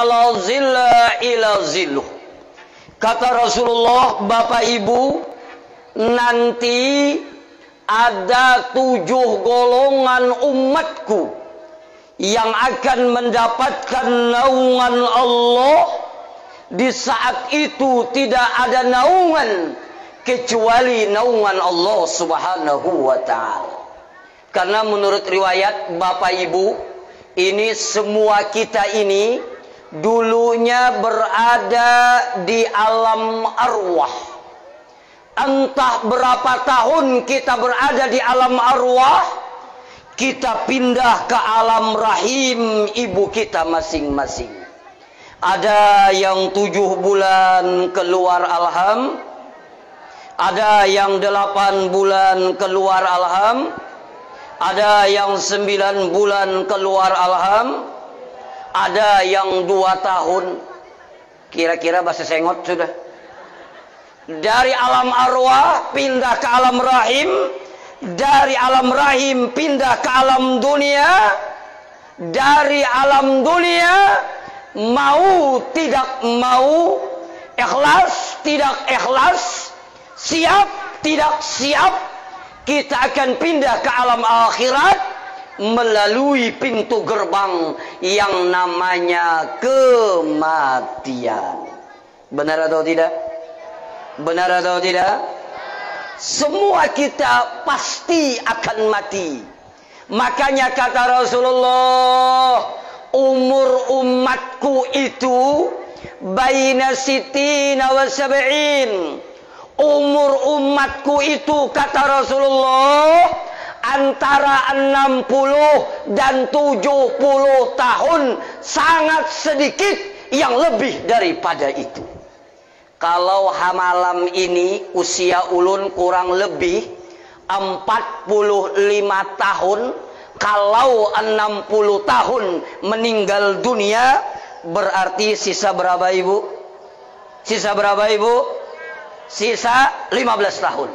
la zilla ila zilluh. Kata Rasulullah, Bapak Ibu, nanti ada 7 golongan umatku yang akan mendapatkan naungan Allah. Di saat itu tidak ada naungan kecuali naungan Allah Subhanahu wa ta'ala. Karena menurut riwayat Bapak Ibu, ini semua kita ini dulunya berada di alam arwah. Entah berapa tahun kita berada di alam arwah, kita pindah ke alam rahim ibu kita masing-masing. Ada yang 7 bulan keluar alham, ada yang 8 bulan keluar alham, ada yang 9 bulan keluar alham, ada yang 2 tahun. Kira-kira bahasa sengot sudah. Dari alam arwah pindah ke alam rahim, dari alam rahim pindah ke alam dunia, dari alam dunia mau tidak mau, ikhlas tidak ikhlas, siap tidak siap, kita akan pindah ke alam akhirat melalui pintu gerbang yang namanya kematian. Benar atau tidak? Benar atau tidak? Semua kita pasti akan mati. Makanya kata Rasulullah, umur umatku itu baina sitina wa sab'in. Umur umatku itu kata Rasulullah antara 60 dan 70 tahun, sangat sedikit yang lebih daripada itu. Kalau malam ini usia ulun kurang lebih 45 tahun, kalau 60 tahun meninggal dunia, berarti sisa berapa Ibu? Sisa berapa Ibu? Sisa 15 tahun.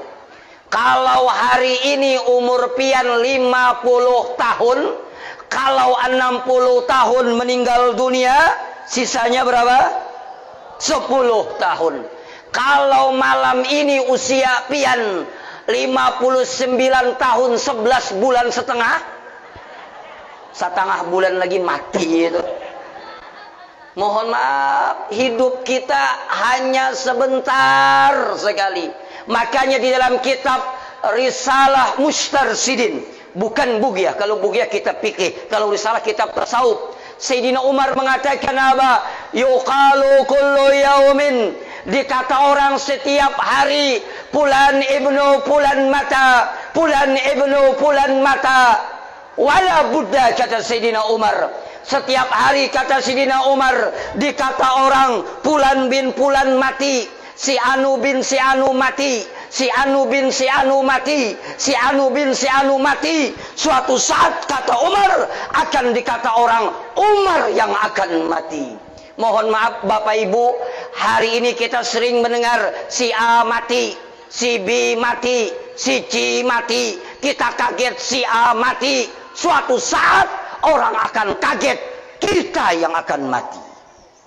Kalau hari ini umur pian 50 tahun, kalau 60 tahun meninggal dunia, sisanya berapa? 10 tahun. Kalau malam ini usia pian 59 tahun 11 bulan setengah, setengah bulan lagi mati itu. Mohon maaf, hidup kita hanya sebentar sekali. Makanya di dalam kitab Risalah Mustarsidin, bukan Bughiyah. Kalau Bughiyah kita pikir, kalau Risalah kitab tasawuf, Sayyidina Umar mengatakan apa? Yuqalu kullu yaumin, dikata orang setiap hari, fulan ibnu fulan mata, fulan ibnu fulan mata. Wala buddha, kata Sayyidina Umar. Setiap hari kata Sayyidina Umar, dikata orang fulan bin fulan mati, si anu bin si anu mati, si anu bin si anu mati, si anu bin si anu mati. Suatu saat kata Umar akan dikata orang Umar yang akan mati. Mohon maaf Bapak Ibu, hari ini kita sering mendengar si A mati, si B mati, si C mati. Kita kaget si A mati. Suatu saat orang akan kaget kita yang akan mati.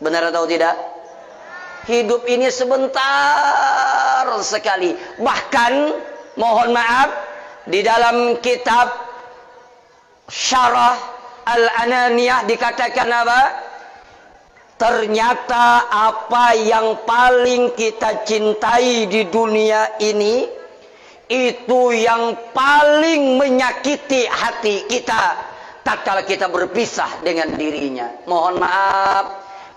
Benar atau tidak? Hidup ini sebentar sekali. Bahkan mohon maaf, di dalam kitab Syarah Al-Ananiyah dikatakan apa? Ternyata apa yang paling kita cintai di dunia ini, itu yang paling menyakiti hati kita tatkala kita berpisah dengan dirinya. Mohon maaf,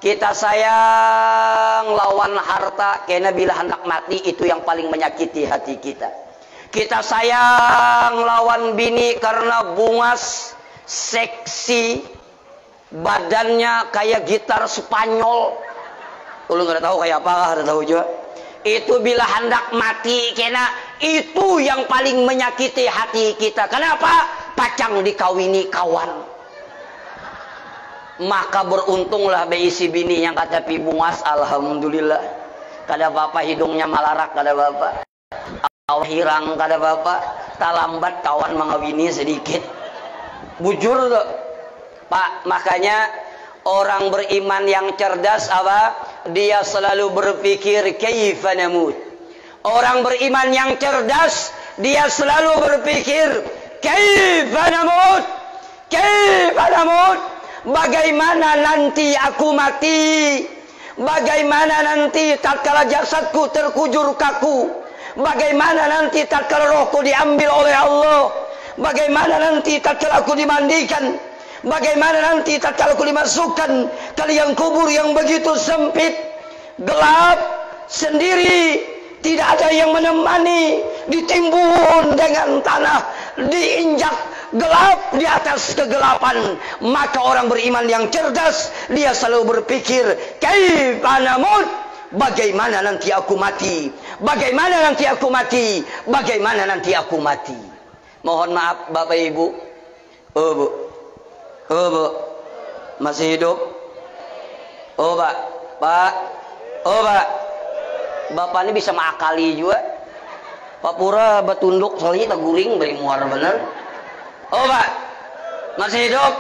kita sayang lawan harta, karena bila hendak mati itu yang paling menyakiti hati kita. Kita sayang lawan bini karena bungas, seksi, badannya kayak gitar Spanyol. Lu nggak tahu kayak apa, ada tahu juga. Itu bila hendak mati, karena itu yang paling menyakiti hati kita. Kenapa? Pacang dikawini kawan. Maka beruntunglah beisi bini yang kata pi bungas, alhamdulillah. Kada bapak hidungnya malarak, kada bapak. Awal hirang, kada bapak. Tak lambat kawan mengawini sedikit. Bujur tuh. Pak, makanya Orang beriman yang cerdas apa? Dia selalu berpikir kaifa namut. Orang beriman yang cerdas, dia selalu berpikir kaifa namut. Kaifa namut. Bagaimana nanti aku mati? Bagaimana nanti tatkala jasadku terkujur kaku? Bagaimana nanti tatkala rohku diambil oleh Allah? Bagaimana nanti tatkala aku dimandikan? Bagaimana nanti tatkala aku dimasukkan ke liang kubur yang begitu sempit, gelap, sendiri, tidak ada yang menemani, ditimbun dengan tanah, diinjak gelap di atas kegelapan. Maka orang beriman yang cerdas, dia selalu berpikir kaifa namut, bagaimana nanti aku mati, bagaimana nanti aku mati, bagaimana nanti aku mati. Mohon maaf Bapak Ibu. Oh Bu, oh Bu, masih hidup? Oh Pak, Pak, oh Pak, Bapak ini bisa mengakali juga. Pak Pura betunduk soalnya tak guring beri muar bener. Oh Pak, masih hidup?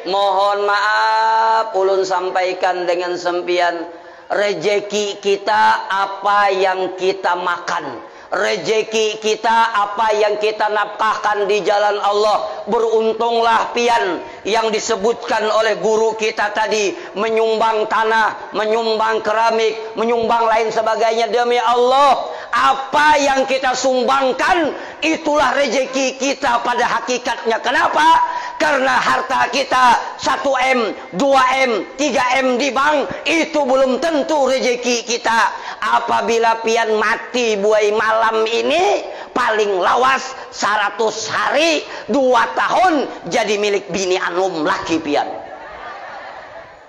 Mohon maaf, ulun sampaikan dengan sempian, rejeki kita apa yang kita makan. Rejeki kita apa yang kita nafkahkan di jalan Allah. Beruntunglah pian yang disebutkan oleh guru kita tadi, menyumbang tanah, menyumbang keramik, menyumbang lain sebagainya. Demi Allah, apa yang kita sumbangkan itulah rejeki kita pada hakikatnya. Kenapa? Karena harta kita 1M, 2M, 3M di bank itu belum tentu rejeki kita. Apabila pian mati buai malam ini, paling lawas 100 hari 2 tahun jadi milik bini anum laki pian.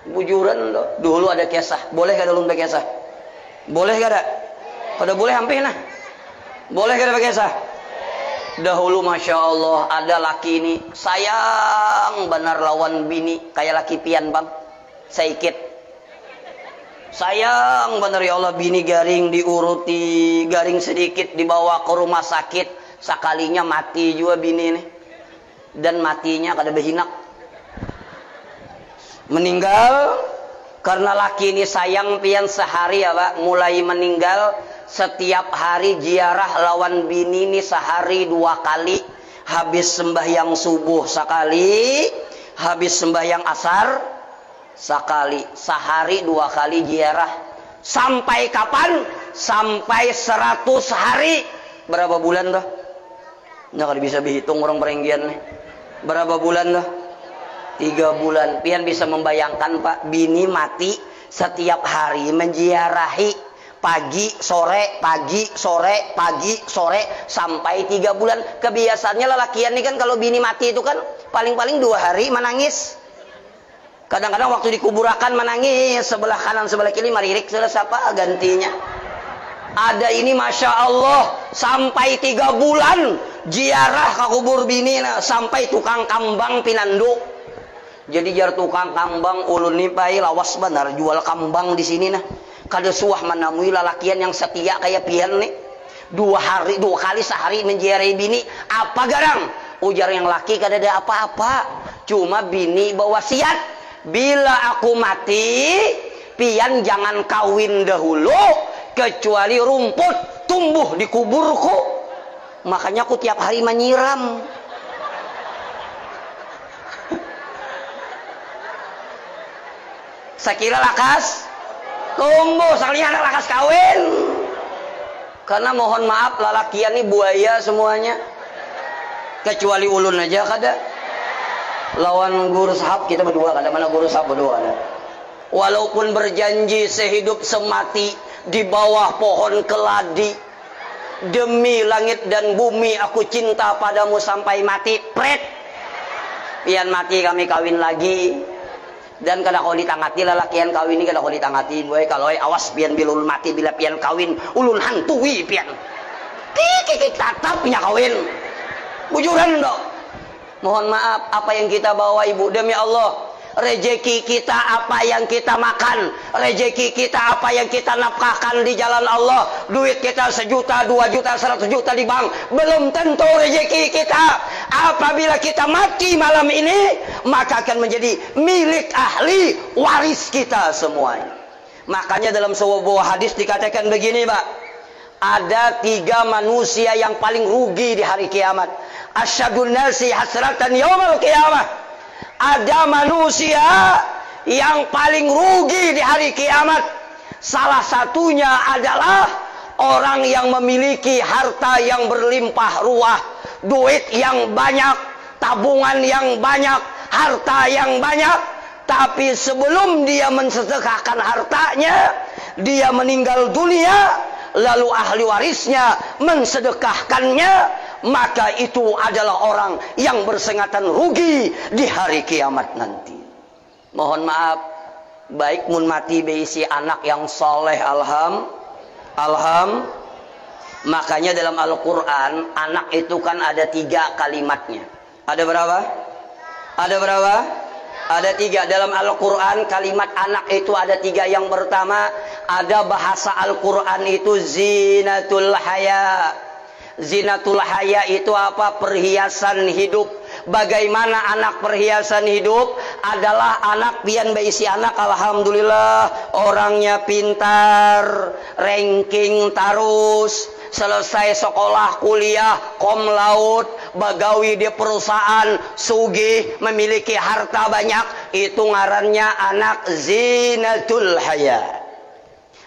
Bujuran loh. Dulu ada kisah, boleh gak dulu kisah? Boleh gak ada? Pada boleh hampir nah. Boleh gak ada kisah? Dahulu Masya Allah ada laki ini sayang benar lawan bini kayak laki pian bang. Saikit sayang bener ya Allah, bini garing diuruti, garing sedikit dibawa ke rumah sakit, sekalinya mati juga bini ini. Dan matinya kada behinak, meninggal karena laki ini sayang pian sehari ya Pak, mulai meninggal setiap hari ziarah lawan bini ini sehari 2 kali, habis sembahyang subuh sekali, habis sembahyang asar sekali, sehari 2 kali ziarah. Sampai kapan? Sampai 100 hari. Berapa bulan dah? Nggak kalau bisa dihitung orang perenggian nih. Berapa bulan dah? 3 bulan. Pian bisa membayangkan Pak, bini mati setiap hari menziarahi pagi sore, pagi sore, pagi sore sampai 3 bulan. Kebiasaannya lelakian nih kan kalau bini mati itu kan paling-paling 2 hari menangis. Kadang-kadang waktu dikuburakan menangis, sebelah kanan sebelah kiri maririk, sudah siapa gantinya. Ada ini Masya Allah sampai 3 bulan ziarah ke kubur bini nah, sampai tukang kambang pinanduk. Jadi jar tukang kambang ulun nipai lawas benar jual kambang di sini nah. Kada suah menemui lelakian yang setia kayak pian nih. 2 kali sehari menziarahi bini. Apa garang? Ujar yang laki kada ada apa-apa. Cuma bini berwasiat, bila aku mati, pian jangan kawin dahulu kecuali rumput tumbuh di kuburku. Makanya aku tiap hari menyiram. Sekira lakas tumbuh, sekalinya anak lakas kawin. Karena mohon maaf lalakian ini buaya semuanya. Kecuali ulun aja kada. Lawan guru sahab kita berdua kada, mana guru sahab berdua kada. Walaupun berjanji sehidup semati di bawah pohon keladi, demi langit dan bumi aku cinta padamu sampai mati. Pret pian mati kami kawin lagi. Dan kada kau ditangati lalakian kawin ini kada kau ditangati boy. Kalau awas pian bila ulun mati, bila pian kawin ulun hantui pian. Kiki tatapnya kawin. Bujuran dok. Mohon maaf apa yang kita bawa ibu, demi Allah Rezeki kita apa yang kita makan, rezeki kita apa yang kita nafkahkan di jalan Allah. Duit kita 1 juta, 2 juta, 100 juta di bank, belum tentu rezeki kita. Apabila kita mati malam ini, maka akan menjadi milik ahli waris kita semuanya. Makanya dalam sebuah hadis dikatakan begini, Pak. Ada 3 manusia yang paling rugi di hari kiamat. Asyadun nasi hasratan yaumal qiyamah. Ada manusia yang paling rugi di hari kiamat. Salah satunya adalah orang yang memiliki harta yang berlimpah ruah, duit yang banyak, tabungan yang banyak, harta yang banyak. Tapi sebelum dia mensedekahkan hartanya, dia meninggal dunia, lalu ahli warisnya mensedekahkannya, maka itu adalah orang yang bersengatan rugi di hari kiamat nanti. Mohon maaf, baik mun mati beisi anak yang soleh, makanya dalam Al-Quran anak itu kan ada 3 kalimatnya. Ada berapa? Ada 3 dalam Al-Quran. Kalimat anak itu ada 3. Yang pertama, ada bahasa Al-Quran itu zinatul haya. Zinatul haya itu apa? Perhiasan hidup. Bagaimana anak perhiasan hidup? Adalah anak pian beisi anak, alhamdulillah orangnya pintar, ranking tarus, selesai sekolah kuliah cum laude, bagawi di perusahaan, sugih, memiliki harta banyak. Itu ngarannya anak zinatul haya.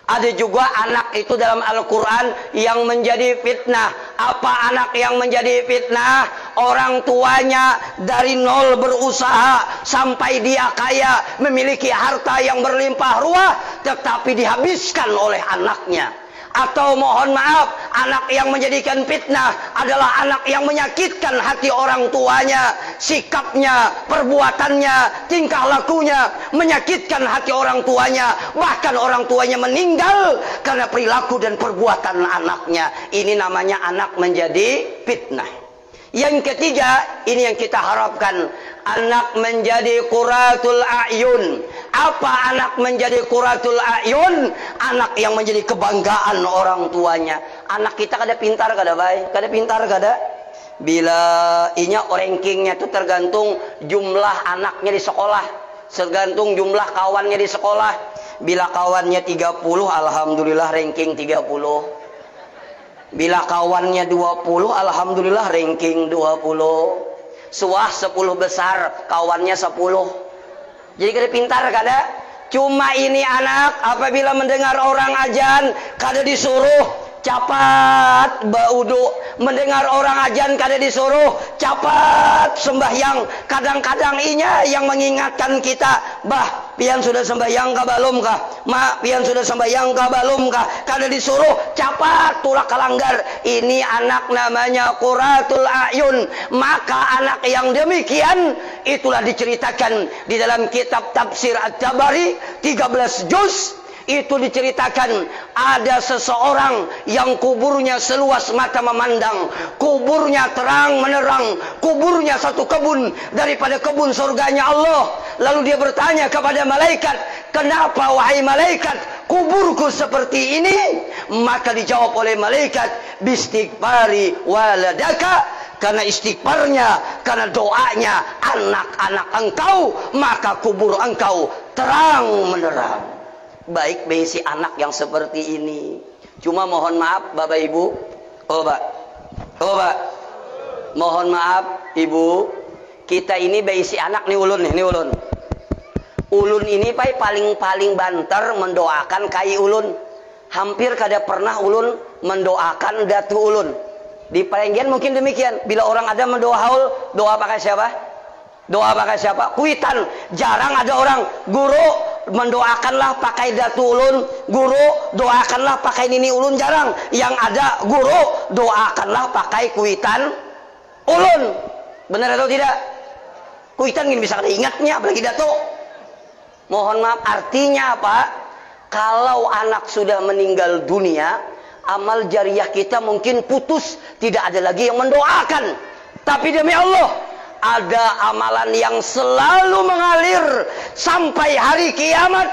Ada juga anak itu dalam Al-Quran yang menjadi fitnah. Apa anak yang menjadi fitnah? Orang tuanya dari nol berusaha sampai dia kaya, memiliki harta yang berlimpah ruah, tetapi dihabiskan oleh anaknya. Atau mohon maaf, anak yang menjadikan fitnah adalah anak yang menyakitkan hati orang tuanya. Sikapnya, perbuatannya, tingkah lakunya menyakitkan hati orang tuanya. Bahkan orang tuanya meninggal karena perilaku dan perbuatan anaknya. Ini namanya anak menjadi fitnah. Yang ketiga, ini yang kita harapkan, anak menjadi quratul a'yun. Apa anak menjadi quratul a'yun? Anak yang menjadi kebanggaan orang tuanya. Anak kita kada pintar kada baik, kada pintar kada. Bila inya rankingnya itu tergantung jumlah anaknya di sekolah, tergantung jumlah kawannya di sekolah. Bila kawannya 30, alhamdulillah ranking 30. Bila kawannya 20, alhamdulillah ranking 20. Suah 10 besar, kawannya 10. Jadi kada pintar kada. Cuma ini anak apabila mendengar orang azan kada disuruh capat baudu, mendengar orang azan kada disuruh capat sembahyang. Kadang-kadang inya yang mengingatkan kita, bah pian sudah sembahyang kah balum kah? Mak pian sudah sembahyang kah balum kah? Kada disuruh capat tulak kalanggar. Ini anak namanya quratul a'yun. Maka anak yang demikian itulah diceritakan di dalam kitab tafsir At-Tabari 13 juz. Itu diceritakan ada seseorang yang kuburnya seluas mata memandang, kuburnya terang menerang, kuburnya satu kebun daripada kebun surganya Allah. Lalu dia bertanya kepada malaikat, kenapa wahai malaikat kuburku seperti ini? Maka dijawab oleh malaikat, bistighfari waladaka, karena istighfarnya, karena doanya anak-anak engkau, maka kubur engkau terang menerang. Baik beisi anak yang seperti ini. Cuma mohon maaf Bapak Ibu, mohon maaf Ibu, kita ini beisi anak nih ulun nih, ulun ini paling banter mendoakan kai ulun. Hampir kada pernah ulun mendoakan datu ulun. Di Palenggian mungkin demikian. Bila orang ada mendoa haul, doa pakai siapa? Doa pakai siapa? Kuitan. Jarang ada orang, guru mendoakanlah pakai datu ulun, guru doakanlah pakai nini ulun, jarang. Yang ada guru doakanlah pakai kuitan ulun. Benar atau tidak? Kuitan gini bisa kada ingatnya apalagi datu. Mohon maaf, artinya apa? Kalau anak sudah meninggal dunia, amal jariah kita mungkin putus, tidak ada lagi yang mendoakan. Tapi demi Allah, ada amalan yang selalu mengalir sampai hari kiamat.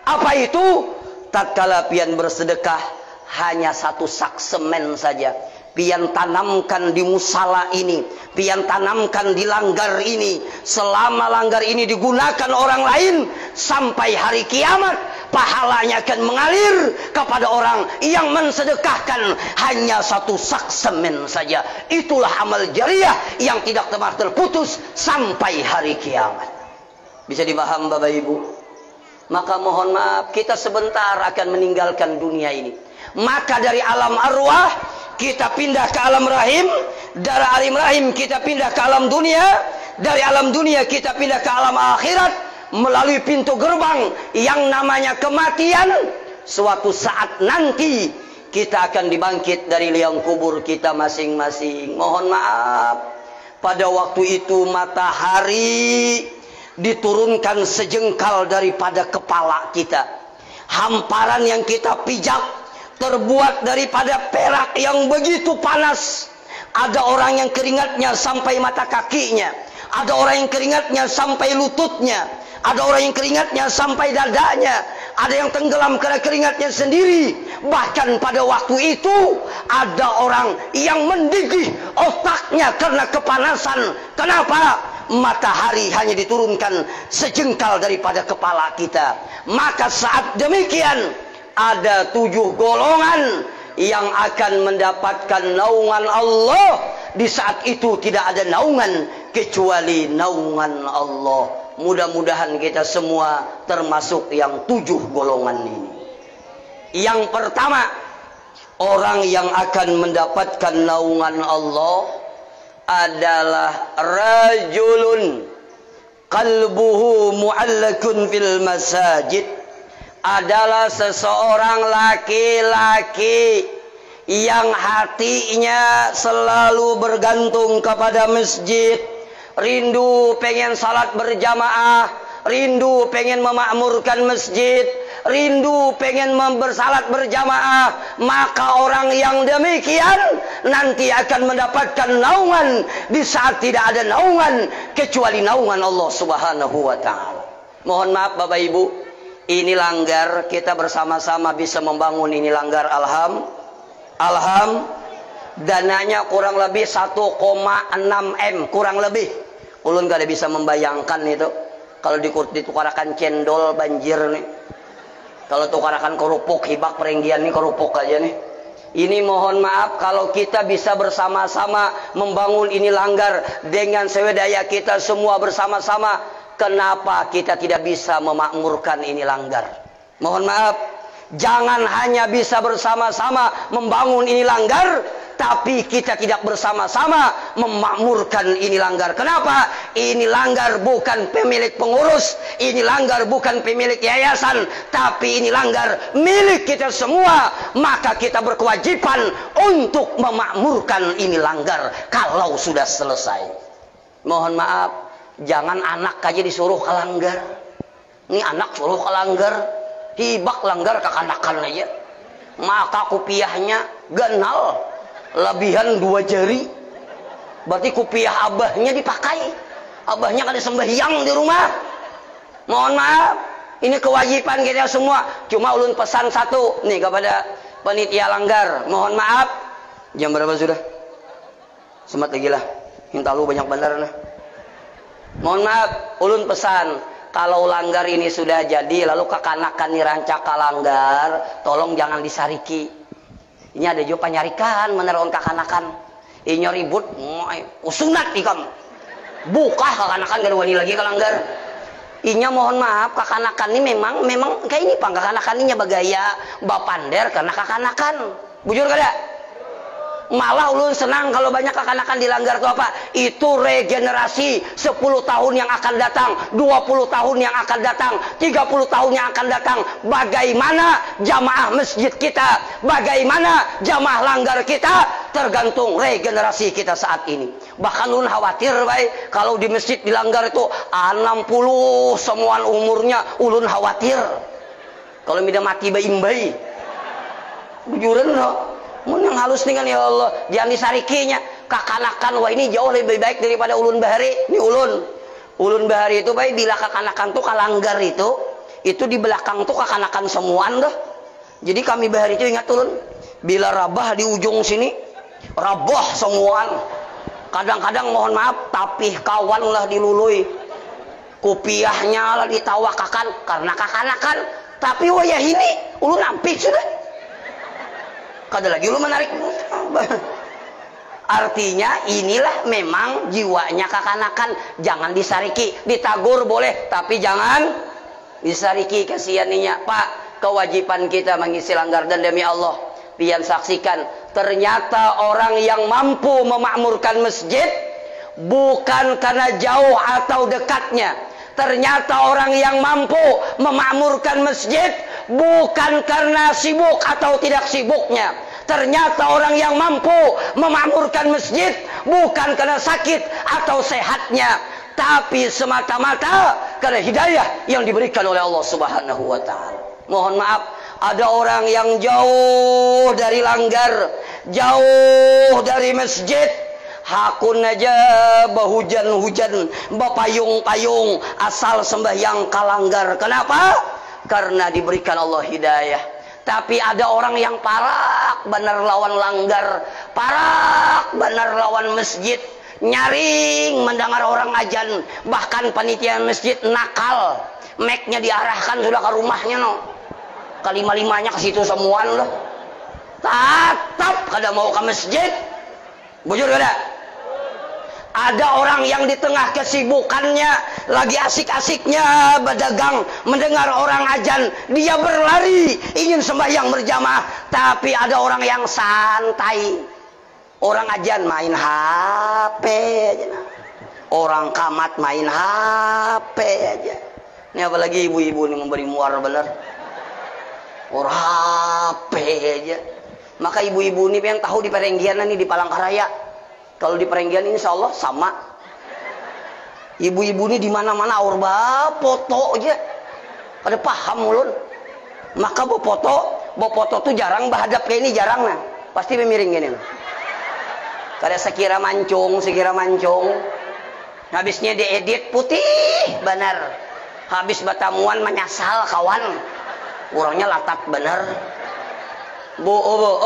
Apa itu? Tatkala pian bersedekah hanya satu sak semen saja, pian tanamkan di musala ini, pian tanamkan di langgar ini. Selama langgar ini digunakan orang lain, sampai hari kiamat pahalanya akan mengalir kepada orang yang mensedekahkan hanya satu sak semen saja. Itulah amal jariah yang tidak pernah terputus sampai hari kiamat. Bisa dipaham Bapak Ibu? Maka mohon maaf, kita sebentar akan meninggalkan dunia ini. Maka dari alam arwah kita pindah ke alam rahim, dari alam rahim kita pindah ke alam dunia, dari alam dunia kita pindah ke alam akhirat melalui pintu gerbang yang namanya kematian. Suatu saat nanti kita akan dibangkit dari liang kubur kita masing-masing. Mohon maaf, pada waktu itu matahari diturunkan sejengkal daripada kepala kita. Hamparan yang kita pijak terbuat daripada perak yang begitu panas. Ada orang yang keringatnya sampai mata kakinya, ada orang yang keringatnya sampai lututnya, ada orang yang keringatnya sampai dadanya, ada yang tenggelam karena keringatnya sendiri. Bahkan pada waktu itu ada orang yang mendidih otaknya karena kepanasan. Kenapa? Matahari hanya diturunkan sejengkal daripada kepala kita. Maka saat demikian ada 7 golongan yang akan mendapatkan naungan Allah. Di saat itu tidak ada naungan kecuali naungan Allah. Mudah-mudahan kita semua termasuk yang 7 golongan ini. Yang pertama, orang yang akan mendapatkan naungan Allah adalah rajulun qalbuhu mu'allakun fil masajid. Adalah seseorang laki-laki yang hatinya selalu bergantung kepada masjid. Rindu pengen salat berjamaah, rindu pengen memakmurkan masjid, rindu pengen bersalat berjamaah. Maka orang yang demikian nanti akan mendapatkan naungan di saat tidak ada naungan kecuali naungan Allah Subhanahu wa ta'ala. Mohon maaf Bapak Ibu, ini langgar, kita bersama-sama bisa membangun ini langgar. Dananya kurang lebih 1,6 M kurang lebih. Ulun gak ada bisa membayangkan itu kalau ditukarakan cendol banjir nih, kalau tukarakan kerupuk hibak perenggian nih, kerupuk aja nih. Ini mohon maaf, kalau kita bisa bersama-sama membangun ini langgar dengan swadaya kita semua bersama-sama, kenapa kita tidak bisa memakmurkan ini langgar? Mohon maaf, jangan hanya bisa bersama-sama membangun ini langgar, tapi kita tidak bersama-sama memakmurkan ini langgar. Kenapa? Ini langgar bukan pemilik pengurus, ini langgar bukan pemilik yayasan, tapi ini langgar milik kita semua. Maka kita berkewajiban untuk memakmurkan ini langgar kalau sudah selesai. Mohon maaf, jangan anak aja disuruh ke langgar. Ini anak suruh ke langgar, hibak langgar kekanakan aja. Maka kupiahnya ganal lebihan 2 jari. Berarti kupiah abahnya dipakai. Abahnya kada sembahyang di rumah. Mohon maaf, ini kewajiban kita semua. Cuma ulun pesan satu nih kepada panitia langgar. Mohon maaf, jam berapa sudah? Semat lagi lah, minta lu banyak benar nah. Mohon maaf, ulun pesan, kalau langgar ini sudah jadi lalu kekanakan nirancak ka langgar, tolong jangan disariki. Ini ada juga penyarikan meneron kakanakan. Ini ribut, usunat ikam. Buka kakanakan gak wani lagi kalanggar. Inya mohon maaf, kakanakan ini memang kayak ini pang kakanakan ini bagaya bapander karena kakanakan. Bujur kada? Malah ulun senang kalau banyak kakanakan dilanggar itu apa? Itu regenerasi 10 tahun yang akan datang, 20 tahun yang akan datang, 30 tahun yang akan datang. Bagaimana jamaah masjid kita, bagaimana jamaah langgar kita, tergantung regenerasi kita saat ini. Bahkan ulun khawatir baik kalau di masjid dilanggar itu 60 semuaan umurnya, ulun khawatir kalau mida mati bayi-bayi. Bujuran loh. Mun yang halus nih kan ya Allah, jangan disarikinya. kakanakan, wah ini jauh lebih baik daripada ulun bahari. Ini ulun bahari itu baik bila kakanakan tuh kalanggar itu di belakang tuh kakanakan semuaan dah. Jadi kami bahari itu ingat ulun, bila rabah di ujung sini, rabah semuaan. Kadang-kadang mohon maaf, tapi kawan lah dilului, kupiahnya lah ditawakakan karena kakanakan. Tapi wayah ini ulun nampik sudah. Kada lagi ulun menarik. Artinya inilah memang jiwanya kakanakan. Jangan disariki, ditagur boleh, tapi jangan disariki. Kasianinya Pak, kewajiban kita mengisi langgar, dan demi Allah pian saksikan, ternyata orang yang mampu memakmurkan masjid bukan karena jauh atau dekatnya. Ternyata orang yang mampu memakmurkan masjid bukan karena sibuk atau tidak sibuknya. Ternyata orang yang mampu memakmurkan masjid bukan karena sakit atau sehatnya, tapi semata-mata karena hidayah yang diberikan oleh Allah Subhanahu wa taala. Mohon maaf, ada orang yang jauh dari langgar, jauh dari masjid, hakun aja bahujan-hujan, bapayung-payung, asal sembahyang kalanggar. Kenapa? Karena diberikan Allah hidayah. Tapi ada orang yang parak benar lawan langgar, parak benar lawan masjid, nyaring mendengar orang ajan, bahkan panitia masjid nakal, mic-nya diarahkan sudah ke rumahnya kelima-limanya ke situ semuaan loh. Tetap kada mau ke masjid. Bujur kada? Ada orang yang di tengah kesibukannya lagi asik-asiknya berdagang, mendengar orang ajan, dia berlari ingin sembahyang berjamaah. Tapi ada orang yang santai, orang ajan main HP aja, orang kamat main HP aja. Ini apalagi ibu-ibu ini memberi muar bener, orang HP aja. Maka ibu-ibu ini yang tahu di Perenggian nih, di Palangkaraya. Kalau di Perenggian ini insya Allah sama. Ibu-ibu ini di mana-mana orba foto aja. Ada paham ulun. Maka bo foto tuh jarang bahadap kayak ini, jarang nah. Pasti memiring gini. Kada sekira mancung. Habisnya diedit putih benar. Habis batamuan menyasal kawan. Orangnya latat bener. Obo.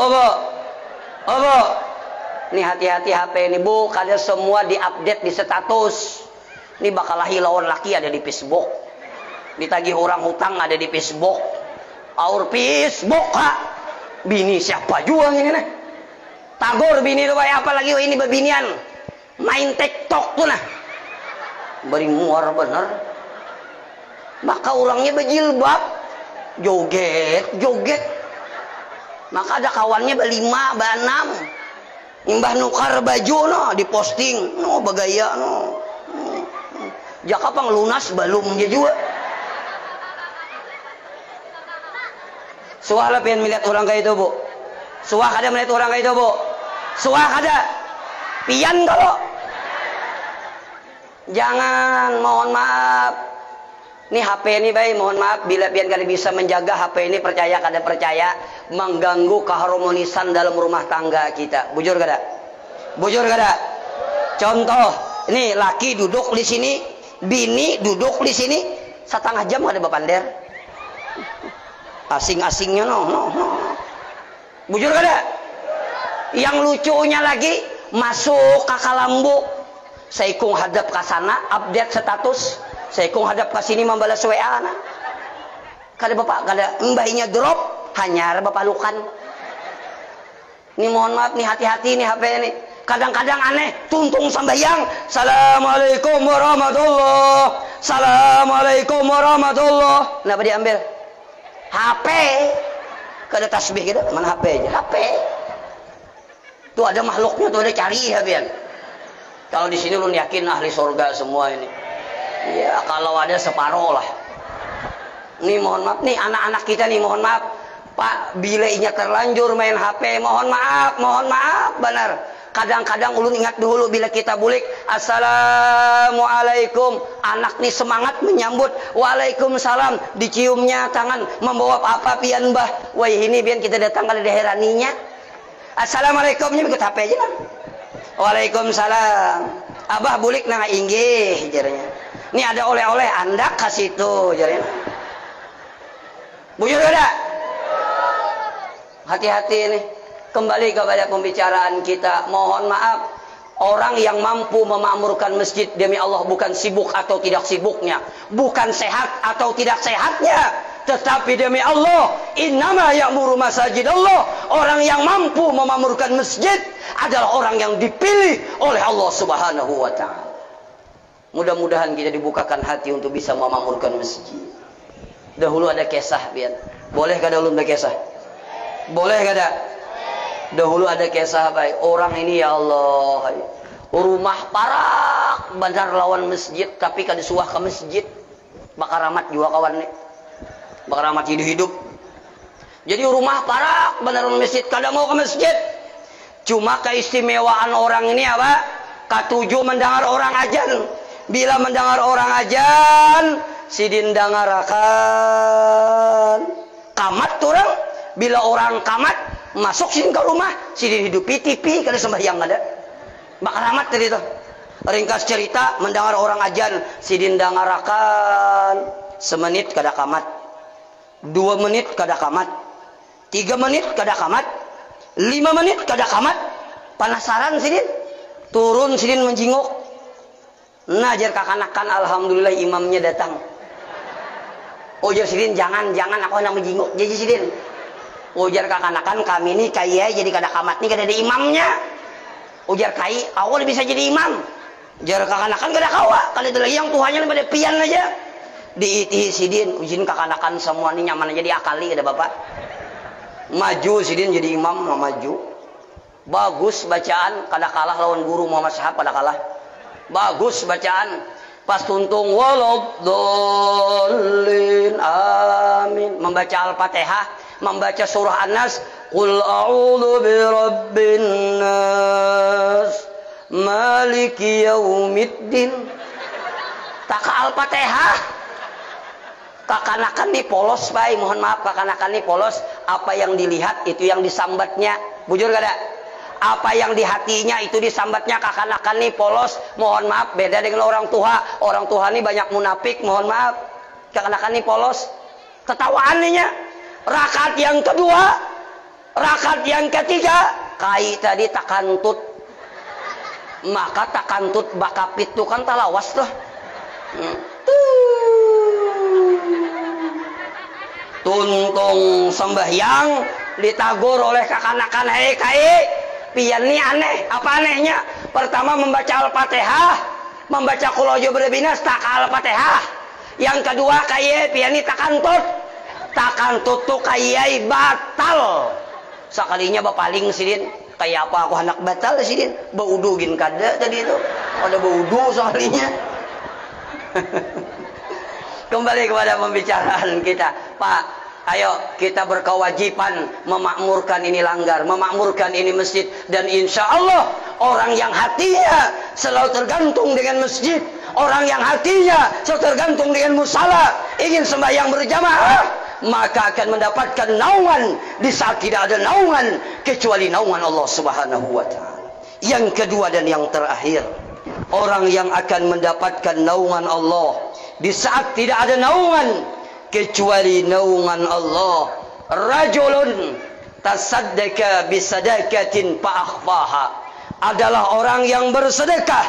Nih hati-hati HP ini Bu, kada semua diupdate di status. Ini bakal lawan laki ada di Facebook. Ditagih orang hutang ada di Facebook. Aur Facebook ha. Bini siapa juga ini nih? Tagor bini tuh kayak apa lagi ini bebinian. Main TikTok tuh nah. Beri muar bener. Maka orangnya berjilbab, joget. Maka ada kawannya berlima, berenam. Imbah nukar baju diposting bagaya jaka pang lunas belum dia juga. Suah lah pengen melihat orang kayak itu Bu. Suah ada melihat orang kayak itu Bu. Suah ada pian kalau jangan, mohon maaf. Ini HP ini baik, mohon maaf bila pian kada bisa menjaga HP ini, percaya kada percaya mengganggu keharmonisan dalam rumah tangga kita. Bujur kada? Contoh, ini laki duduk di sini, bini duduk di sini, setengah jam kada bapander. Asing-asingnya Bujur kada? Yang lucunya lagi masuk ke kalambu, saikung hadap ke sana, update status. Saikung hadap ke sini membalas WA nah. Kada bapak, kada mbahnya drop, hanya bapak lukan. Ini mohon maaf nih, hati-hati nih HP ini. Kadang-kadang aneh, tuntung sambayang, Assalamualaikum warahmatullah, Assalamualaikum warahmatullah. Kenapa diambil? HP. Kada tasbih gitu, mana HP aja? HP. Tuh ada makhluknya, tuh ada cari HP-an. Kalau di sini lu yakin ahli surga semua ini. Ya kalau ada separuh lah. Nih mohon maaf nih anak-anak kita nih, mohon maaf Pak, bila inya terlanjur main HP, mohon maaf benar. Kadang-kadang ulun ingat dulu bila kita bulik Assalamualaikum, anak nih semangat menyambut, Waalaikumsalam, diciumnya tangan, membawa apa pian Mbah. Wah ini pian kita datang ke daerah ninya. Assalamualaikumnya ikut HP aja lah. Waalaikumsalam. Abah bulik na inggih jaranya. Ini ada oleh-oleh Anda kasih itu jaranya. Bujur ada? Hati-hati nih. Kembali kepada pembicaraan kita. Mohon maaf. Orang yang mampu memakmurkan masjid demi Allah bukan sibuk atau tidak sibuknya, bukan sehat atau tidak sehatnya, tetapi demi Allah, innama ya'muru masajid Allah. Orang yang mampu memakmurkan masjid adalah orang yang dipilih oleh Allah Subhanahu wa taala. Mudah-mudahan kita dibukakan hati untuk bisa memakmurkan masjid. Dahulu ada kisah, biar. Boleh kada dahulu ada kisah? Boleh kada? Dahulu ada kisah baik. Orang ini ya Allah, rumah parak bandar lawan masjid, tapi kada suah ke masjid. Bakar ramat juga kawan nih. Bakar ramat hidup-hidup. Jadi rumah parak bandar lawan masjid, kada mau ke masjid. Cuma keistimewaan orang ini apa? Katujuh mendengar orang ajan. Bila mendengar orang ajan, sidin dangarakan kamat orang. Bila orang kamat masuk sini ke rumah, sidin hidupi TV kada sembahyang ada. Bakal amat tadi itu. Ringkas cerita, mendengar orang ajan, sidin dangarakan semenit kada kamat, 2 menit kada kamat, 3 menit kada kamat, 5 menit kada kamat. Penasaran sidin, turun sidin menjinguk. Najar kakanakan, alhamdulillah imamnya datang. Ujar sidin, jangan aku nak menjinguk. Jadi sidin, ujar kakanakan, kami ini kaya jadi kada kamat nih kada ada imamnya. Ujar kai, awal bisa jadi imam. Ujar kakanakan kada kawa, kada ada lagi yang Tuhannya pada pian aja. Diiti sidin, ujin kakanakan semua ini nyaman aja diakali kada bapak. Maju sidin jadi imam, maju. Bagus bacaan, kada kalah lawan guru Muhammad Syahab, kada kalah. Bagus bacaan. Pas tuntung walad-dallin, amin. Membaca Al-Fatihah, membaca surah An-Nas, qul a'udzu birabbin nas maliki yaumiddin. Tak Al-Fatihah. Kakanakan nih polos, Pak. Mohon maaf, kakanakan nih polos. Apa yang dilihat itu yang disambatnya. Bujur kada? Apa yang di hatinya itu disambatnya. Kakanakan nih polos. Mohon maaf, beda dengan orang tua. Orang tua nih banyak munafik. Mohon maaf. Kakanakan nih polos. Ketawaan nih nya. Rakaat yang kedua, rakaat yang ketiga, kai tadi takantut. Maka takantut bakapit itu kan talawas tuh. Tuntung sembahyang ditagur oleh kakanakan, hei kai, pian nih aneh. Apa anehnya? Pertama membaca Al-Fatihah, membaca qul a'udzu birabbil nas, tak Al-Fatihah. Yang kedua kai, pian nih takantut. Takantut tuh kai batal. Sekalinya bapaling sidin, kayak apa aku anak batal sidin, baudu gin kada tadi itu. Ada baudu sekalinya. Kembali kepada pembicaraan kita, Pak. Ayo kita berkewajiban memakmurkan ini langgar, memakmurkan ini masjid, dan insya Allah orang yang hatinya selalu tergantung dengan masjid, orang yang hatinya selalu tergantung dengan musala, ingin sembahyang berjamaah, maka akan mendapatkan naungan di saat tidak ada naungan kecuali naungan Allah Subhanahu wa taala. Yang kedua dan yang terakhir, orang yang akan mendapatkan naungan Allah di saat tidak ada naungan kecuali naungan Allah, rajulun tasaddaqa bisadaqatin fa'akhfaha, adalah orang yang bersedekah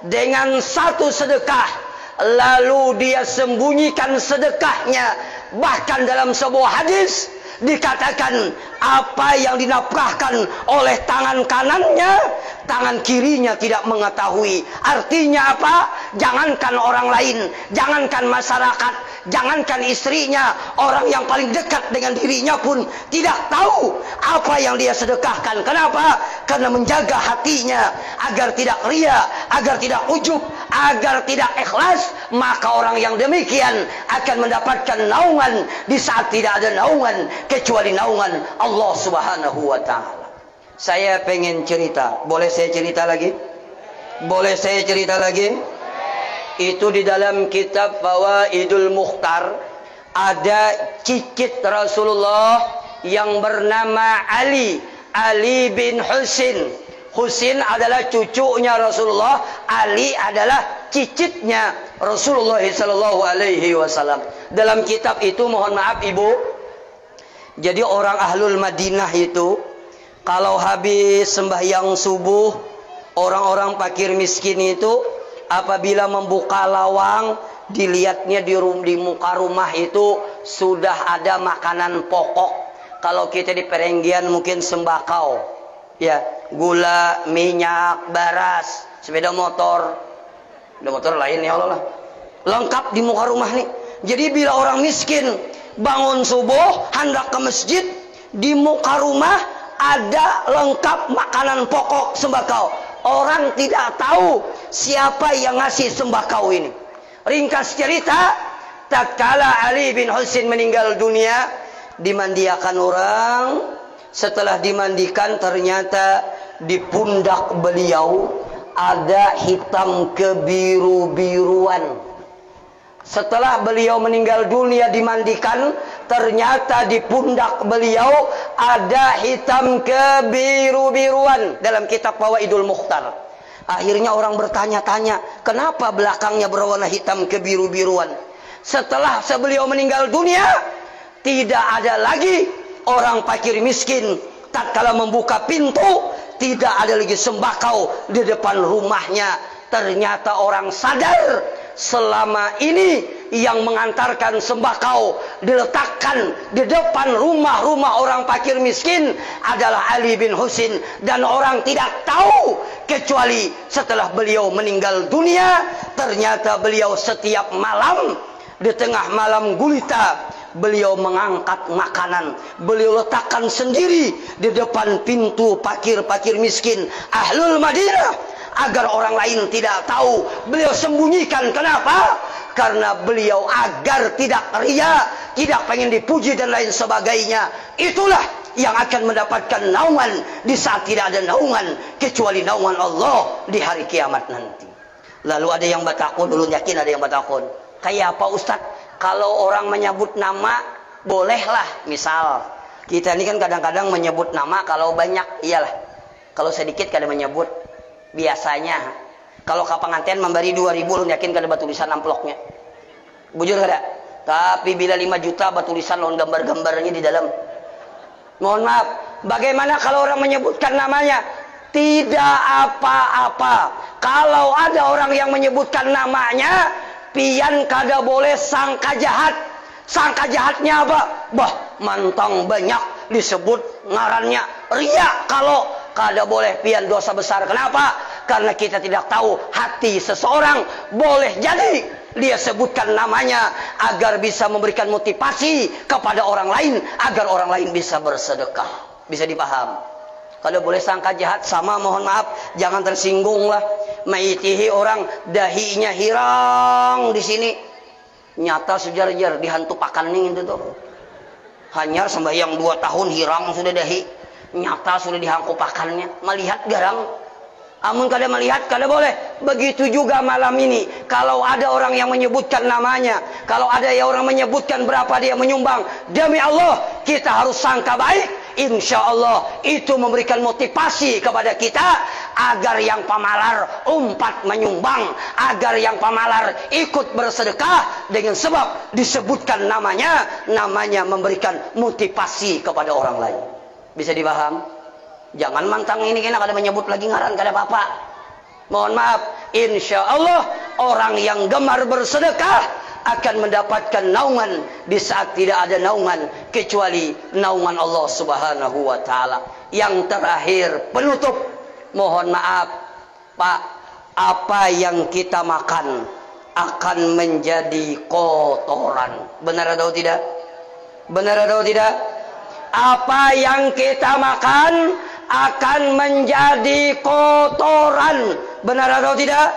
dengan satu sedekah lalu dia sembunyikan sedekahnya. Bahkan dalam sebuah hadis dikatakan apa yang dinafkahkan oleh tangan kanannya, tangan kirinya tidak mengetahui. Artinya apa? Jangankan orang lain, jangankan masyarakat, jangankan istrinya, orang yang paling dekat dengan dirinya pun tidak tahu apa yang dia sedekahkan. Kenapa? Karena menjaga hatinya agar tidak ria, agar tidak ujub, agar tidak ikhlas. Maka orang yang demikian akan mendapatkan naungan di saat tidak ada naungan kecuali naungan Allah Subhanahu wa taala. Saya pengen cerita. Boleh saya cerita lagi? Boleh saya cerita lagi? Itu di dalam kitab Fawaidul Mukhtar ada cicit Rasulullah yang bernama Ali bin Husain. Husin adalah cucunya Rasulullah, Ali adalah cicitnya Rasulullah sallallahu alaihi wasallam. Dalam kitab itu, mohon maaf Ibu, jadi orang ahlul Madinah itu kalau habis sembahyang subuh, orang-orang fakir miskin itu apabila membuka lawang, dilihatnya di muka rumah itu sudah ada makanan pokok. Kalau kita di perenggian mungkin sembakau, ya, gula, minyak, beras, sepeda motor lain ya Allah lah, lengkap di muka rumah nih. Jadi bila orang miskin bangun subuh hendak ke masjid, di muka rumah ada lengkap makanan pokok sembakau. Orang tidak tahu siapa yang ngasih sembakau ini. Ringkas cerita, tatkala Ali bin Husin meninggal dunia, dimandikan orang. Setelah dimandikan, ternyata di pundak beliau ada hitam kebiru-biruan. Setelah beliau meninggal dunia dimandikan, ternyata di pundak beliau ada hitam kebiru-biruan. Dalam kitab Fawaidul Mukhtar. Akhirnya orang bertanya-tanya, kenapa belakangnya berwarna hitam kebiru-biruan? Setelah beliau meninggal dunia, tidak ada lagi orang fakir miskin tatkala membuka pintu, tidak ada lagi sembakau di depan rumahnya. Ternyata orang sadar selama ini yang mengantarkan sembakau diletakkan di depan rumah-rumah orang fakir miskin adalah Ali bin Husin, dan orang tidak tahu kecuali setelah beliau meninggal dunia. Ternyata beliau setiap malam, di tengah malam gulita, beliau mengangkat makanan, beliau letakkan sendiri di depan pintu fakir-fakir miskin Ahlul Madinah, agar orang lain tidak tahu. Beliau sembunyikan. Kenapa? Karena beliau agar tidak ria, tidak pengen dipuji dan lain sebagainya. Itulah yang akan mendapatkan naungan di saat tidak ada naungan kecuali naungan Allah di hari kiamat nanti. Lalu ada yang batakun, dulu yakin ada yang batakun. Kayak apa Ustaz? Kalau orang menyebut nama, bolehlah. Misal, kita ini kan kadang-kadang menyebut nama kalau banyak, iyalah. Kalau sedikit kadang menyebut. Biasanya, kalau ke pengantin memberi 2.000, lu yakin kada batulisan amploknya? Bujur kada? Tapi bila 5 juta batulisan lawan gambar-gambarnya di dalam. Mohon maaf, bagaimana kalau orang menyebutkan namanya? Tidak apa-apa. Kalau ada orang yang menyebutkan namanya, pian kada boleh sangka jahat. Sangka jahatnya apa? Bah, mantang banyak disebut ngarannya. Ria kalau kada boleh, pian dosa besar. Kenapa? Karena kita tidak tahu hati seseorang. Boleh jadi dia sebutkan namanya agar bisa memberikan motivasi kepada orang lain, agar orang lain bisa bersedekah. Bisa dipaham? Kalau boleh sangka jahat sama, mohon maaf, jangan tersinggung lah. Maitihi orang dahinya hirang di sini. Nyata sujar-jar dihantu pakaning itu tuh. Hanyar sembahyang 2 tahun hirang sudah dahi. Nyata sudah dihangkupakannya. Melihat garang. Amun kada melihat, kada boleh. Begitu juga malam ini. Kalau ada orang yang menyebutkan namanya, kalau ada yang orang menyebutkan berapa dia menyumbang, demi Allah kita harus sangka baik. Insya Allah itu memberikan motivasi kepada kita agar yang pamalar umpat menyumbang, agar yang pamalar ikut bersedekah dengan sebab disebutkan namanya. Namanya memberikan motivasi kepada orang lain. Bisa dipaham? Jangan mantang ini kena kada menyebut lagi ngaran kada apa-apa. Mohon maaf, insya Allah orang yang gemar bersedekah akan mendapatkan naungan di saat tidak ada naungan kecuali naungan Allah Subhanahu wa taala. Yang terakhir, penutup, mohon maaf Pak, apa yang kita makan akan menjadi kotoran. Benar atau tidak? Benar atau tidak? Apa yang kita makan akan menjadi kotoran. Benar atau tidak?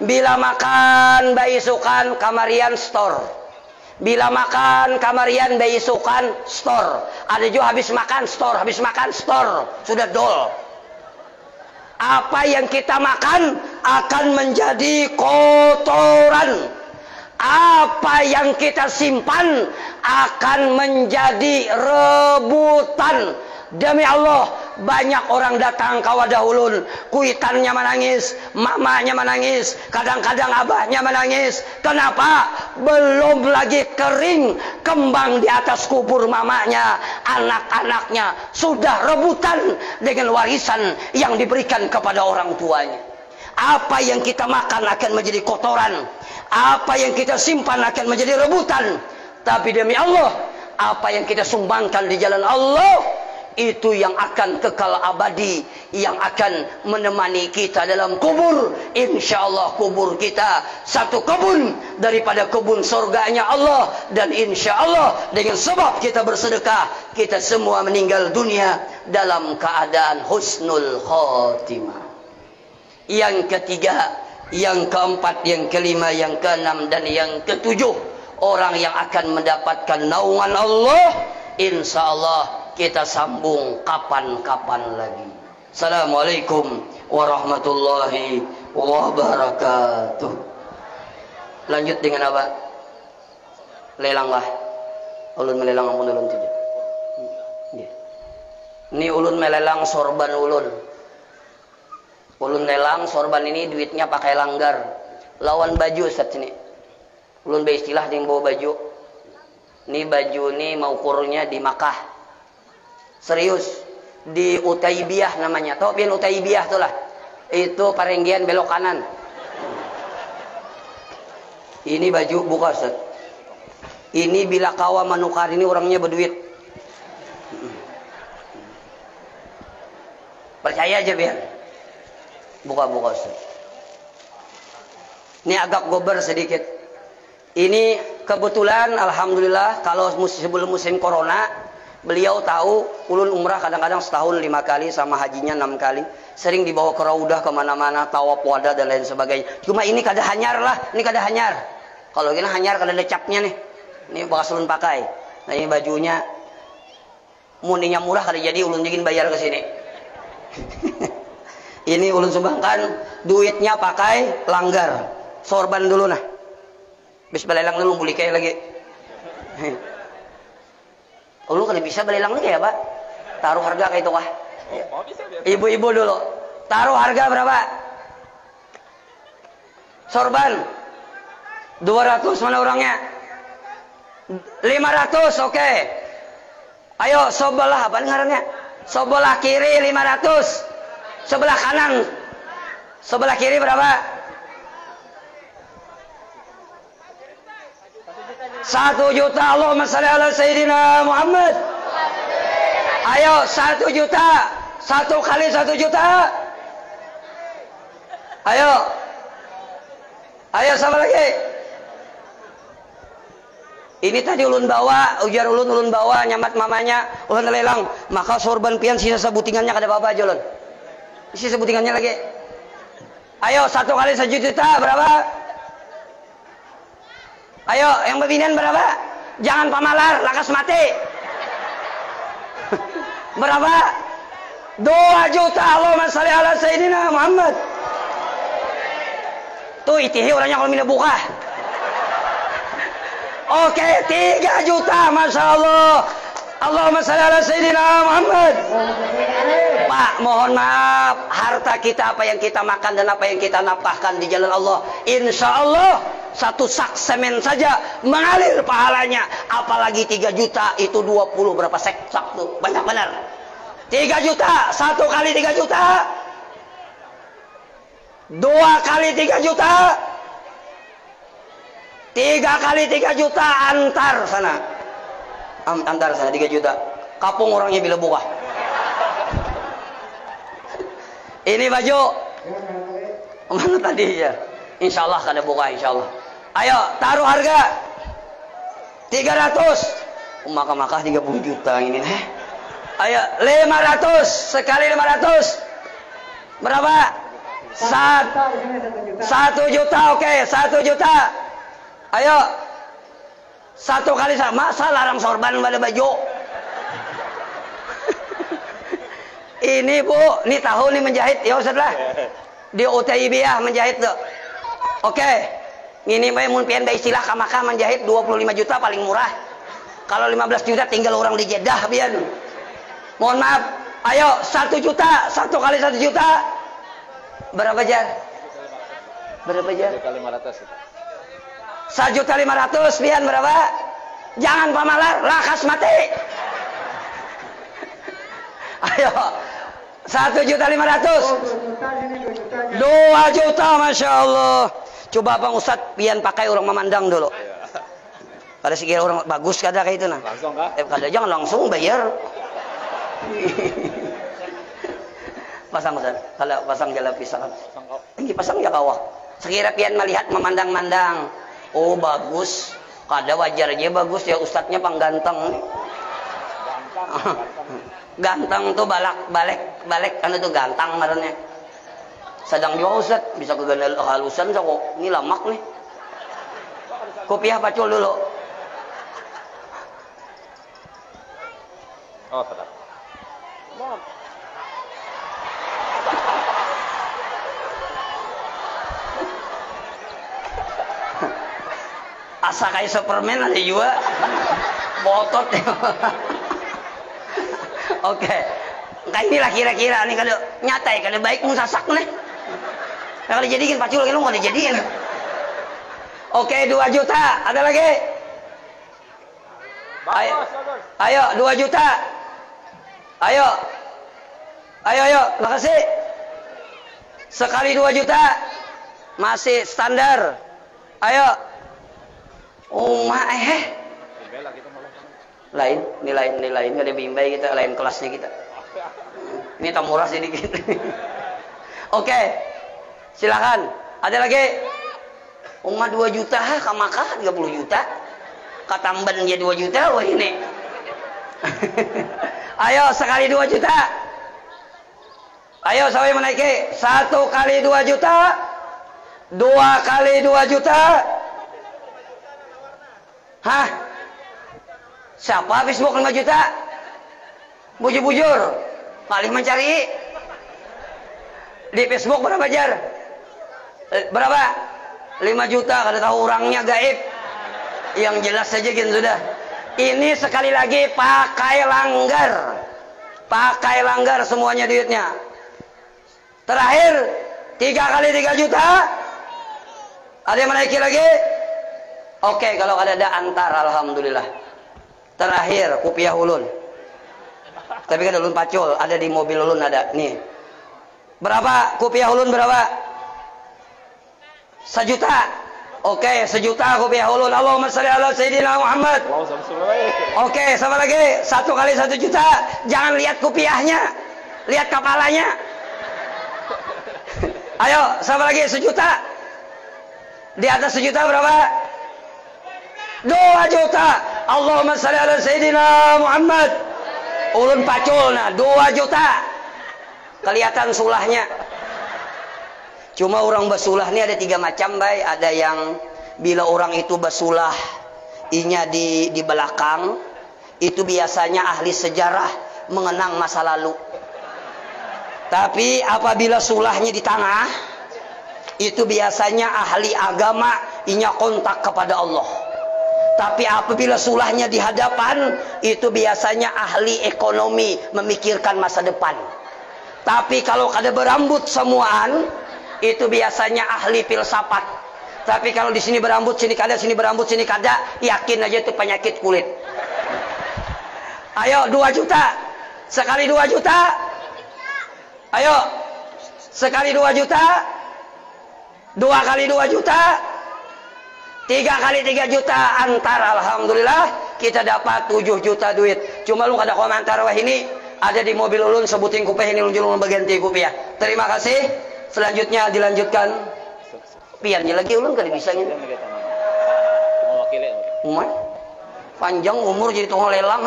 Bila makan baisukan kamarian store. Bila makan kamarian baisukan store. Ada juga habis makan store, habis makan store. Sudah dol. Apa yang kita makan akan menjadi kotoran. Apa yang kita simpan akan menjadi rebutan. Demi Allah, banyak orang datang ke wadah ulun, kuitannya menangis, mamanya menangis, kadang-kadang abahnya menangis. Kenapa? Belum lagi kering kembang di atas kubur mamanya, anak-anaknya sudah rebutan dengan warisan yang diberikan kepada orang tuanya. Apa yang kita makan akan menjadi kotoran, apa yang kita simpan akan menjadi rebutan. Tapi demi Allah, apa yang kita sumbangkan di jalan Allah, itu yang akan kekal abadi, yang akan menemani kita dalam kubur. Insya Allah kubur kita satu kebun daripada kebun surganya Allah. Dan insya Allah dengan sebab kita bersedekah, kita semua meninggal dunia dalam keadaan husnul khotimah. Yang ketiga, yang keempat, yang kelima, yang keenam, dan yang ketujuh, orang yang akan mendapatkan naungan Allah, insya Allah kita sambung kapan-kapan lagi. Assalamualaikum warahmatullahi wabarakatuh. Lanjut dengan apa? Lelang lah. Ulun melelang ampun ulun tidak. Ini ulun melelang sorban ulun. Ulun lelang sorban ini duitnya pakai langgar. Lawan baju Ustaz ini. Ulun beristilah yang bawa baju. Ini baju ini mau kurnya di Makkah. Serius. Di Utaibiyah namanya. Tahu pian Utaibiyah tuh lah. Itu Parenggian belok kanan. Ini baju buka Ustaz. Ini bila kawa manukar ini orangnya berduit. Percaya aja biar. Buka-buka Ustaz. Ini agak gober sedikit. Ini kebetulan alhamdulillah kalau sebelum musim corona, beliau tahu ulun umrah kadang-kadang setahun 5 kali sama hajinya 6 kali. Sering dibawa ke raudah kemana-mana, tawaf wada dan lain sebagainya. Cuma ini kada hanyar lah, ini kada hanyar. Kalau gini hanyar kada ada capnya nih. Ini bekas ulun pakai. Nah ini bajunya muninya murah kada jadi ulun bikin bayar ke sini. Ini ulun sumbangkan, duitnya pakai langgar. Sorban dulu nah. Bis balelang dulu beli kayak lagi. Ulun kada bisa balelang lagi ya, Pak? Taruh harga kayak itu kah? Ibu-ibu dulu. Taruh harga berapa? Sorban 200 mana orangnya? 500, oke. Ayo sebelah apa ngarannya? Sebelah kiri 500. Sebelah kanan, sebelah kiri berapa? 1 juta. Allahumma shalli ala Sayyidina Muhammad. Ayo 1 juta. 1 kali 1 juta. Ayo. Ayo sama lagi. Ini tadi ulun bawa, ujar ulun bawa nyamat mamanya, ulun lelang. Maka sorban pian sisa sebutingannya kada apa-apa aja ulun. Isi sebutingannya lagi. Ayo 1 kali 1 juta berapa? Ayo yang bebinan berapa? Jangan pamalar, lakas mati. Berapa? 2 juta. Allahumma shalli ala Sayyidina Muhammad. Tuh itihi orangnya kalau mina buka. Oke 3 juta. Masya Allah. Allahumma shalli ala Sayyidina Muhammad. Pak, mohon maaf, harta kita apa yang kita makan dan apa yang kita nafkahkan di jalan Allah, insya Allah 1 sak semen saja mengalir pahalanya. Apalagi 3 juta itu 20 berapa sak tuh, banyak benar. 3 juta, 1 kali 3 juta, 2 kali 3 juta, 3 kali 3 juta, antar sana 3 juta. Kapung orangnya bila buka. Ini baju mana tadi ya? Insya Allah kada buka insya Allah. Ayo taruh harga 300. Maka 30 juta ini. Ayo 500 sekali 500. Berapa? 1 juta. Oke 1 juta. Ayo 1 kali masa larang sorban pada baju. Ini Bu, ini tahu nih menjahit ya Ustaz lah. Di Utaibiyah menjahit tuh. Oke. Ini mun pian istilah kamaka menjahit 25 juta paling murah. Kalau 15 juta tinggal orang di Jeddah pian. Mohon maaf, Ayo 1 juta, 1 kali 1 juta. Berapa jar? Berapa jar? 1.500.000 pian berapa? Jangan pamalar, lakas mati. Ayo 1.500.000. 2 juta, masya Allah. Coba Bang Ustadz pian pakai orang memandang dulu. Pada sekira orang bagus kada kayak itu nah. Langsung kah? Kada jangan langsung bayar. Pasang Ustaz. Kalau pasang jala pisang. Ini pasang ya kawah. Sekira pian melihat memandang-mandang. Oh bagus. Kada wajar aja bagus ya ustadznya pangganteng. Ganteng tuh balik anu tuh gantang ngarannya. Sedang juga ustad bisa kegandal halusan kok ini lamak nih. Kopiah pacul dulu. Oh, sedap. Asa kayak Superman ada juga. Botot. Oke. Kayak inilah kira-kira nih kalau nyata ya kalau baik musasak nih. Kalau dijadiin pacul lu mau dijadiin. Oke, 2 juta. Ada lagi? Ayo 2 juta. Ayo. Makasih. Sekali 2 juta. Masih standar. Ayo. Lain, ini lain nggak ada bimbay kita, lain kelasnya kita. Ini tamuras sedikit. Oke, silakan. Ada lagi? 2 juta, kamaka 30 juta. Katamban dia 2 juta, wah ini. Ayo sekali 2 juta. Ayo saya menaiki 1 kali 2 juta. 2 kali 2 juta. Hah? Siapa Facebook 5 juta? Bujur-bujur. Paling mencari. Di Facebook berapa jar? Berapa? 5 juta. Kada tahu orangnya gaib. Yang jelas saja gitu sudah. Ini sekali lagi pakai langgar. Pakai langgar semuanya duitnya. Terakhir 3 kali 3 juta. Ada yang menaiki lagi? Oke, kalau ada antar alhamdulillah. Terakhir kopiah ulun. Tapi kan ulun pacul, ada di mobil ulun ada. Nih. Berapa kopiah ulun berapa? 1 juta. Oke, 1 juta kopiah ulun. Allahumma shalli ala sayyidina Muhammad. Oke, sama lagi 1 kali 1 juta. Jangan lihat kopiahnya. Lihat kepalanya. Ayo, sama lagi 1 juta. Di atas 1 juta berapa? 2 juta. Allahumma shalli ala sayyidina Muhammad. Ulun pacul nah 2 juta. Kelihatan sulahnya. Cuma orang basulah ini ada 3 macam, bay. Ada yang bila orang itu basulah inya di belakang, itu biasanya ahli sejarah mengenang masa lalu. Tapi apabila sulahnya di tengah, itu biasanya ahli agama inya kontak kepada Allah. Tapi apabila sulahnya di hadapan, itu biasanya ahli ekonomi memikirkan masa depan. Tapi kalau kada berambut semuaan, itu biasanya ahli filsafat. Tapi kalau di sini berambut, sini kada, sini berambut, sini kada, yakin aja itu penyakit kulit. Ayo 2 juta. Sekali 2 juta. Ayo. Sekali 2 juta. 2 kali 2 juta. 3 kali 3 juta antar, alhamdulillah kita dapat 7 juta duit. Cuma lu kada komentar wah ini ada di mobil ulun sebutin kupeh ini ulun bagian ti kupeh ya. Terima kasih. Selanjutnya dilanjutkan. Piannya lagi ulun kada bisanya. Umar panjang umur jadi tukang lelang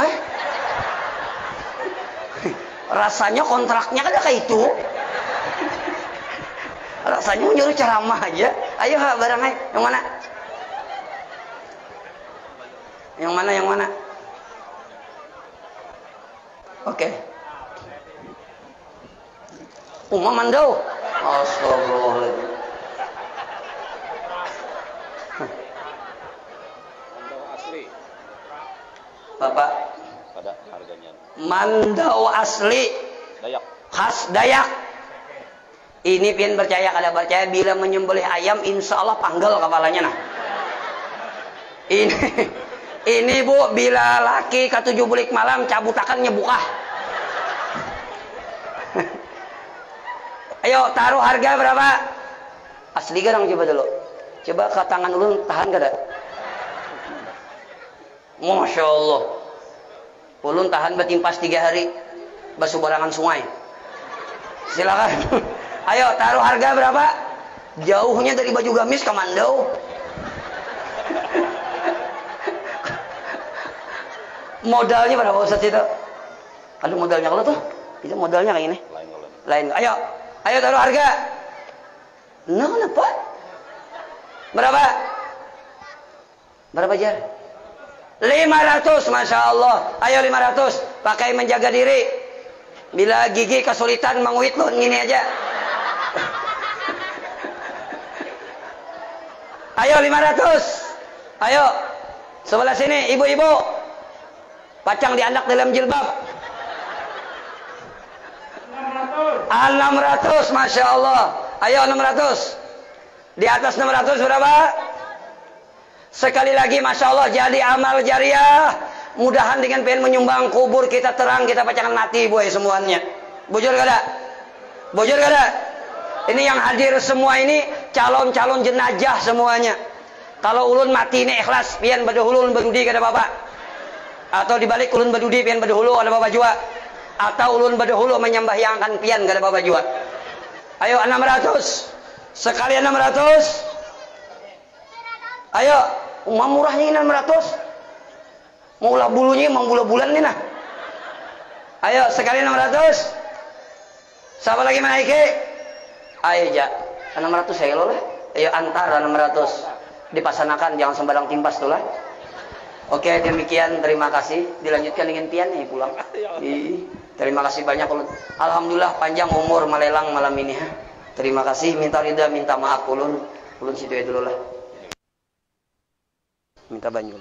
Rasanya kontraknya kada kayak itu. Rasanya nyuruh ceramah aja. Ayo ha barang yang mana? Yang mana? Yang mana? Oke. Mandau. Astagfirullahaladzim. Mandau asli. Bapak. Pada harganya. Mandau asli. Dayak. Khas Dayak. Ini pian percaya kada percaya bila menyembelih ayam insya Allah panggal kepalanya nah. Ini Bu bila laki ke 7 bulik malam cabutakannya buka. Ayo taruh harga berapa? Asli garang coba dulu. Coba ke tangan ulun tahan kada? Masya Allah. Ulun tahan batimpas 3 hari. Basubarangan sungai. Silakan. Ayo taruh harga berapa? Jauhnya dari baju gamis ke Mandau. Modalnya berapa Ustaz itu? Aduh modalnya kalau tuh. Itu modalnya kayak ini. Lain. Ayo taruh harga. Nah, kenapa? Berapa? Berapa jar? 500, Masya Allah. Ayo 500. Pakai menjaga diri. Bila gigi kesulitan menguit lu, gini aja. Ayo 500. Ayo. Sebelah sini, ibu-ibu. Pacang dianak dalam jilbab. 600, Masya Allah. Ayo 600. Di atas 600 berapa? Sekali lagi Masya Allah jadi amal jariah. Mudahan dengan pengen menyumbang kubur kita terang, kita pacangan mati boy semuanya. Bujur kada? Bujur kada? Ini yang hadir semua ini calon-calon jenazah semuanya. Kalau ulun mati ini ikhlas, pian badahulu ulun badudi kada bapak. Atau dibalik ulun badudi pian badahulu ada bapak jua. Atau ulun badahulu menyembahyangkan pian kada bapak jua. Ayo 600. Sekali 600. Ayo, murahnya ini 600. Mau ulah bulunya, mau bulu bulan nih nah. Ayo, sekali 600. Siapa lagi menaiki? Ayo, ja. 600 saya lo lah. Ayo, antara 600. Dipasanakan, jangan sembarang timpas tuh lah. Oke, demikian. Terima kasih. Dilanjutkan dengan pian nih pulang. Terima kasih banyak. Alhamdulillah panjang umur malelang malam ini. Ha? Terima kasih. Minta ridha, minta maaf ulun. Ulun situ ya dulu lah. Minta banyu.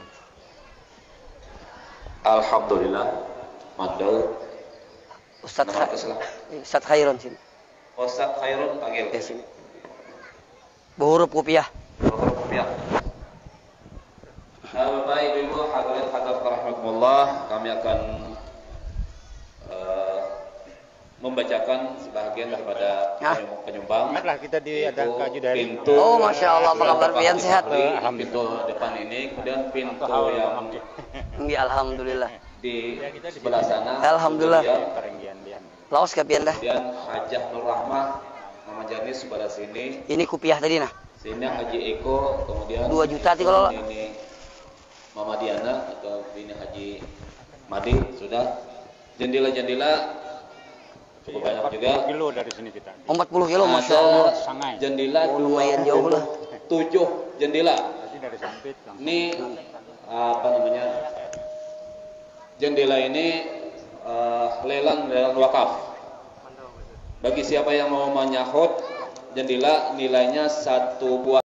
Alhamdulillah. Mandau. Ustaz Khairun sini. Ustaz Khairun panggil. Sini. Berhuruf kopiah. Berhuruf kopiah. Bapak Ibu hadirin hadirat rahimakumullah, kami akan membacakan sebagian daripada penyumbang. Lah kita diadakan dari pintu. Oh, Masya Allah, apa kabar pian sehat? Pintu depan ini, kemudian pintu yang alhamdulillah. Di sebelah sana. Alhamdulillah. Laos ke pian dah. Kemudian Hajah Nur Rahmah, Mama Janis sebelah sini. Ini kopiah tadi nah. Sini Haji Eko, kemudian 2 juta ti kalau ini Mama Diana atau ini Haji Madi sudah. Jendela-jendela cukup banyak juga. 40 kilo dari sini kita. 40 kilo, Masya Allah. Jendela lumayan jauh lah. 7 jendela. Dari Sampit. Ini apa namanya? Jendela ini lelang wakaf. Bagi siapa yang mau menyahut jendela nilainya 1 buah.